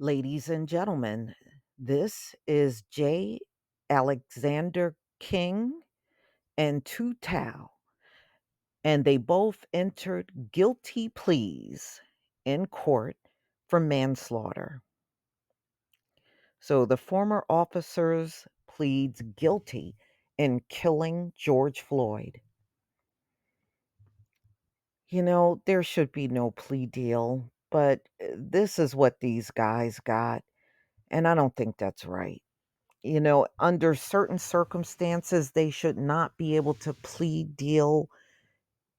Ladies and gentlemen, this is J. Alexander King and Tu Tao, and they both entered guilty pleas in court for manslaughter. So the former officers pleads guilty in killing George Floyd. There should be no plea deal, but this is what these guys got, and I don't think that's right. Under certain circumstances, they should not be able to plead deal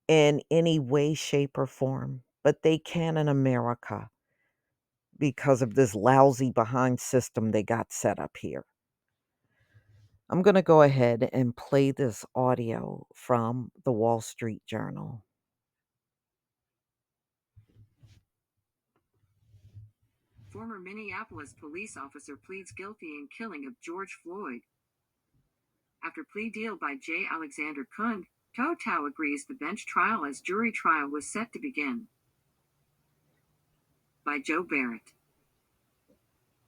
in any way, shape, or form, but they can in America because of this lousy behind system they got set up here. I'm going to go ahead and play this audio from the Wall Street Journal. Former Minneapolis police officer pleads guilty in killing of George Floyd. After plea deal by J. Alexander Kund, Tao agrees the bench trial as jury trial was set to begin. By Joe Barrett.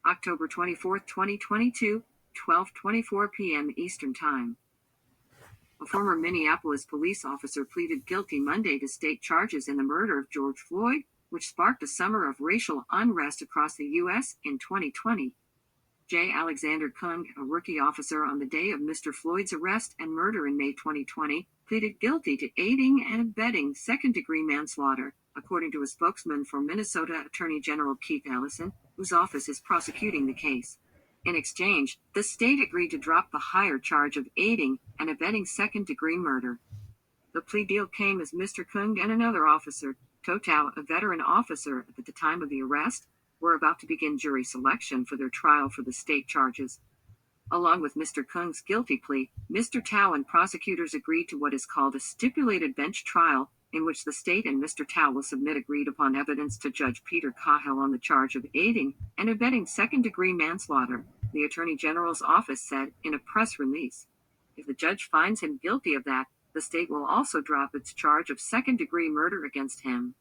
October 24, 2022, 12:24 p.m. Eastern Time. A former Minneapolis police officer pleaded guilty Monday to state charges in the murder of George Floyd, which sparked a summer of racial unrest across the U.S. in 2020. J. Alexander Kung, a rookie officer on the day of Mr. Floyd's arrest and murder in May 2020, pleaded guilty to aiding and abetting second-degree manslaughter, according to a spokesman for Minnesota Attorney General Keith Ellison, whose office is prosecuting the case. In exchange, the state agreed to drop the higher charge of aiding and abetting second-degree murder. The plea deal came as Mr. Kung and another officer, Tao, a veteran officer at the time of the arrest, were about to begin jury selection for their trial for the state charges. Along with Mr. Kung's guilty plea, Mr. Tao and prosecutors agreed to what is called a stipulated bench trial, in which the state and Mr. Tao will submit agreed-upon evidence to Judge Peter Cahill on the charge of aiding and abetting second-degree manslaughter, the Attorney General's office said in a press release. If the judge finds him guilty of that, the state will also drop its charge of second-degree murder against him.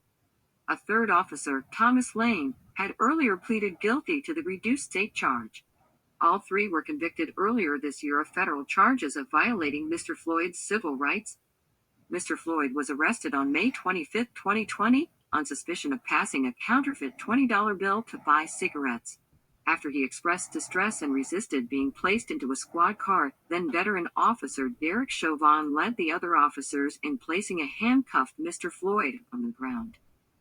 A third officer, Thomas Lane, had earlier pleaded guilty to the reduced state charge. All three were convicted earlier this year of federal charges of violating Mr. Floyd's civil rights. Mr. Floyd was arrested on May 25, 2020, on suspicion of passing a counterfeit $20 bill to buy cigarettes. After he expressed distress and resisted being placed into a squad car, then veteran officer Derek Chauvin led the other officers in placing a handcuffed Mr. Floyd on the ground.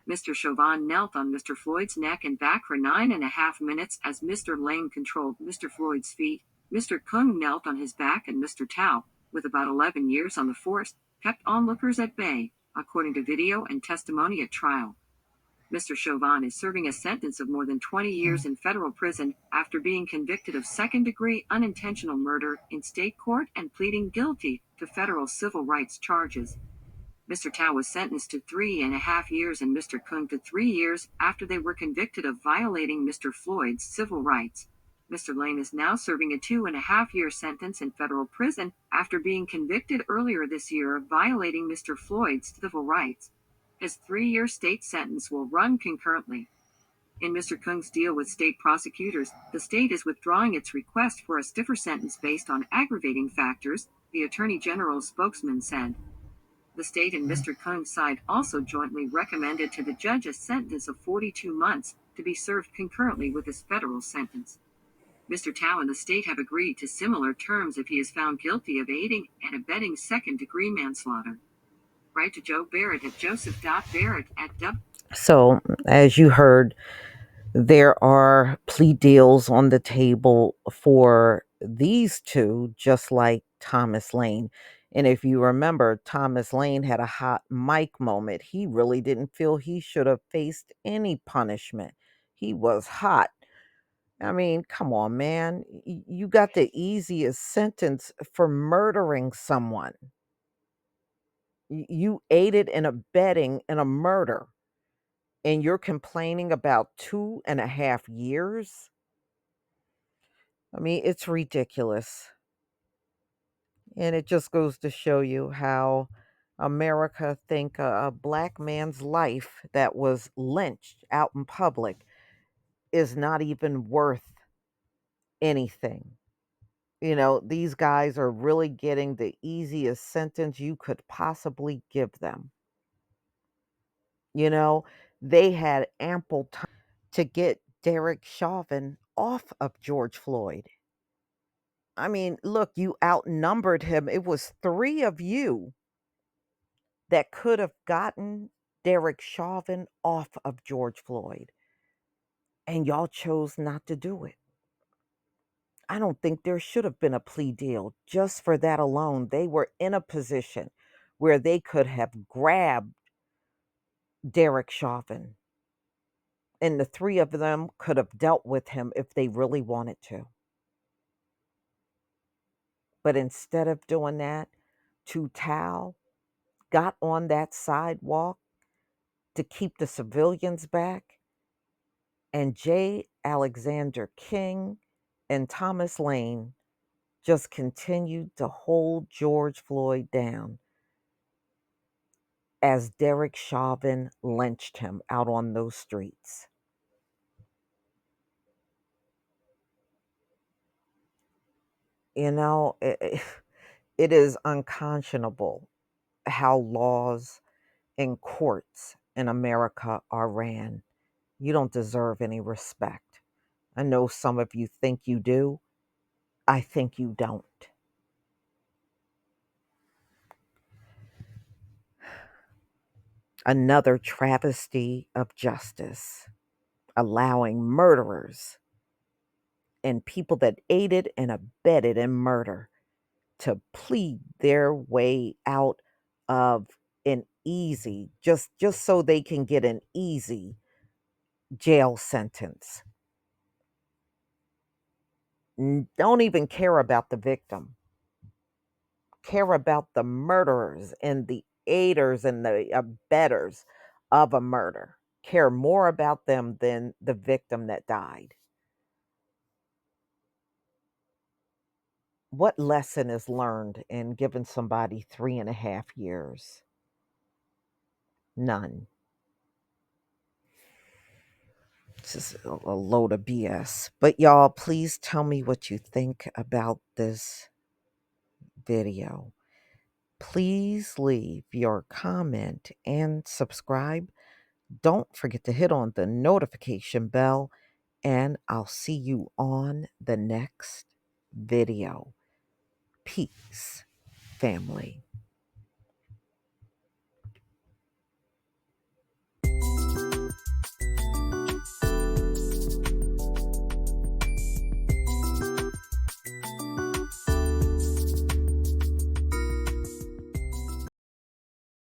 Mr. Chauvin knelt on Mr. Floyd's neck and back for 9.5 minutes as Mr. Lane controlled Mr. Floyd's feet. Mr. Kung knelt on his back, and Mr. Tao, with about 11 years on the force, kept onlookers at bay, according to video and testimony at trial. Mr. Chauvin is serving a sentence of more than 20 years in federal prison after being convicted of second-degree unintentional murder in state court and pleading guilty to federal civil rights charges. Mr. Tao was sentenced to 3.5 years and Mr. Kung to 3 years after they were convicted of violating Mr. Floyd's civil rights. Mr. Lane is now serving a 2.5-year sentence in federal prison after being convicted earlier this year of violating Mr. Floyd's civil rights. His 3-year state sentence will run concurrently. In Mr. Kung's deal with state prosecutors, the state is withdrawing its request for a stiffer sentence based on aggravating factors, the Attorney General's spokesman said. The state and Mr. Kung's side also jointly recommended to the judge a sentence of 42 months to be served concurrently with his federal sentence. Mr. Tao and the state have agreed to similar terms if he is found guilty of aiding and abetting second-degree manslaughter. Write to Joe Barrett at joseph.barrett@w. So, as you heard, there are plea deals on the table for these two, just like Thomas Lane. And if you remember, Thomas Lane had a hot mic moment. He really didn't feel he should have faced any punishment. He was hot. I mean, come on, man. You got the easiest sentence for murdering someone. You aided and abetting in a murder, and you're complaining about 2.5 years? I mean, it's ridiculous. And it just goes to show you how America think a black man's life that was lynched out in public is not even worth anything. These guys are really getting the easiest sentence you could possibly give them. You know, they had ample time to get Derek Chauvin off of George Floyd. I mean, look, you outnumbered him. It was three of you that could have gotten Derek Chauvin off of George Floyd, and y'all chose not to do it. I don't think there should have been a plea deal just for that alone. They were in a position where they could have grabbed Derek Chauvin, and the three of them could have dealt with him if they really wanted to. But instead of doing that, Tutal got on that sidewalk to keep the civilians back, and J. Alexander King and Thomas Lane just continued to hold George Floyd down as Derek Chauvin lynched him out on those streets. It is unconscionable how laws and courts in America are ran. You don't deserve any respect. I know some of you think you do. I think you don't. Another travesty of justice, allowing murderers and people that aided and abetted in murder to plead their way out of an easy, just so they can get an easy jail sentence. Don't even care about the victim. Care about the murderers and the aiders and the abettors of a murder. Care more about them than the victim that died. What lesson is learned in giving somebody 3.5 years? None. This is a load of BS. But y'all, please tell me what you think about this video. Please leave your comment and subscribe. Don't forget to hit on the notification bell, and I'll see you on the next video. Peace, family.